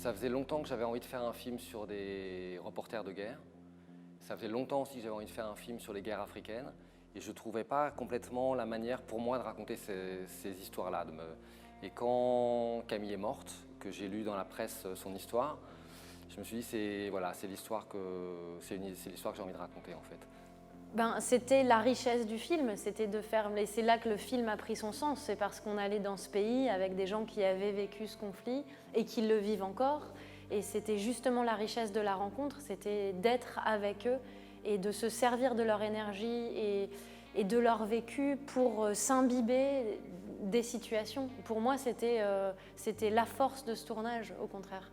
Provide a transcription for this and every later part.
Ça faisait longtemps que j'avais envie de faire un film sur des reporters de guerre. Ça faisait longtemps aussi que j'avais envie de faire un film sur les guerres africaines. Et je ne trouvais pas complètement la manière pour moi de raconter ces histoires-là. Et quand Camille est morte, que j'ai lu dans la presse son histoire, je me suis dit c'est l'histoire que j'ai envie de raconter en fait. C'était la richesse du film, c'était de faire, et c'est là que le film a pris son sens, c'est parce qu'on allait dans ce pays avec des gens qui avaient vécu ce conflit et qui le vivent encore, et c'était justement la richesse de la rencontre, c'était d'être avec eux et de se servir de leur énergie et de leur vécu pour s'imbiber des situations. Pour moi, c'était la force de ce tournage, au contraire.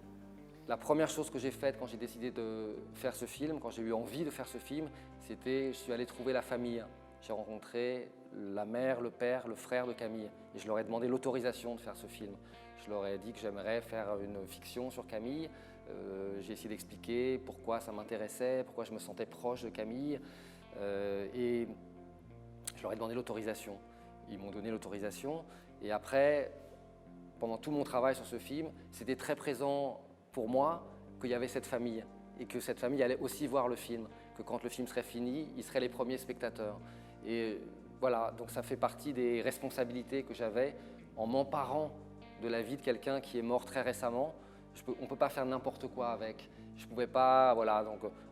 La première chose que j'ai faite quand j'ai décidé de faire ce film, quand j'ai eu envie de faire ce film, c'était je suis allé trouver la famille. J'ai rencontré la mère, le père, le frère de Camille et je leur ai demandé l'autorisation de faire ce film. Je leur ai dit que j'aimerais faire une fiction sur Camille. J'ai essayé d'expliquer pourquoi ça m'intéressait, pourquoi je me sentais proche de Camille et je leur ai demandé l'autorisation. Ils m'ont donné l'autorisation et après, pendant tout mon travail sur ce film, c'était très présent pour moi qu'il y avait cette famille et que cette famille allait aussi voir le film, que quand le film serait fini, ils seraient les premiers spectateurs. Et voilà, donc ça fait partie des responsabilités que j'avais en m'emparant de la vie de quelqu'un qui est mort très récemment. On ne peut pas faire n'importe quoi avec. Je ne pouvais pas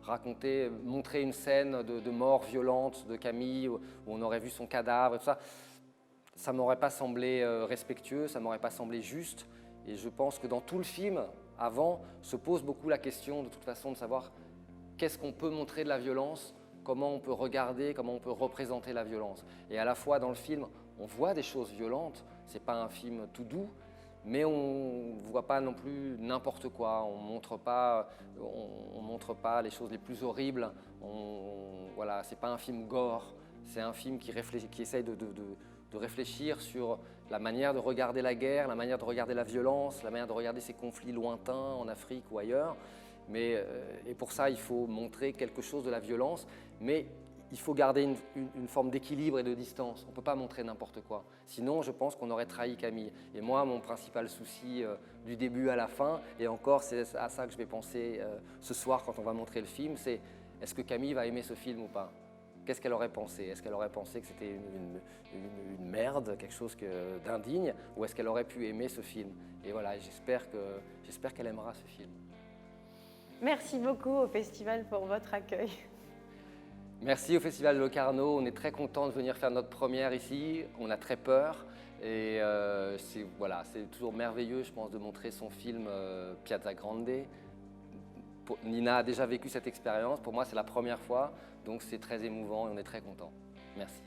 raconter, montrer une scène de mort violente de Camille où on aurait vu son cadavre et tout ça. Ça ne m'aurait pas semblé respectueux, ça ne m'aurait pas semblé juste. Et je pense que dans tout le film, avant, se pose beaucoup la question de toute façon de savoir qu'est-ce qu'on peut montrer de la violence, comment on peut regarder, comment on peut représenter la violence. Et à la fois dans le film, on voit des choses violentes, c'est pas un film tout doux, mais on ne voit pas non plus n'importe quoi, on montre pas les choses les plus horribles, voilà, c'est pas un film gore, c'est un film qui essaye de réfléchir sur la manière de regarder la guerre, la manière de regarder la violence, la manière de regarder ces conflits lointains en Afrique ou ailleurs. Et pour ça, il faut montrer quelque chose de la violence, mais il faut garder une forme d'équilibre et de distance. On ne peut pas montrer n'importe quoi. Sinon, je pense qu'on aurait trahi Camille. Et moi, mon principal souci du début à la fin, et encore c'est à ça que je vais penser ce soir quand on va montrer le film, c'est est-ce que Camille va aimer ce film ou pas ? Qu'est-ce qu'elle aurait pensé? Est-ce qu'elle aurait pensé que c'était une merde, quelque chose d'indigne, ou est-ce qu'elle aurait pu aimer ce film? Et voilà, j'espère qu'elle aimera ce film. Merci beaucoup au festival pour votre accueil. Merci au Festival de Locarno, on est très content de venir faire notre première ici, on a très peur et c'est toujours merveilleux je pense de montrer son film Piazza Grande. Nina a déjà vécu cette expérience, pour moi c'est la première fois, donc c'est très émouvant et on est très content. Merci.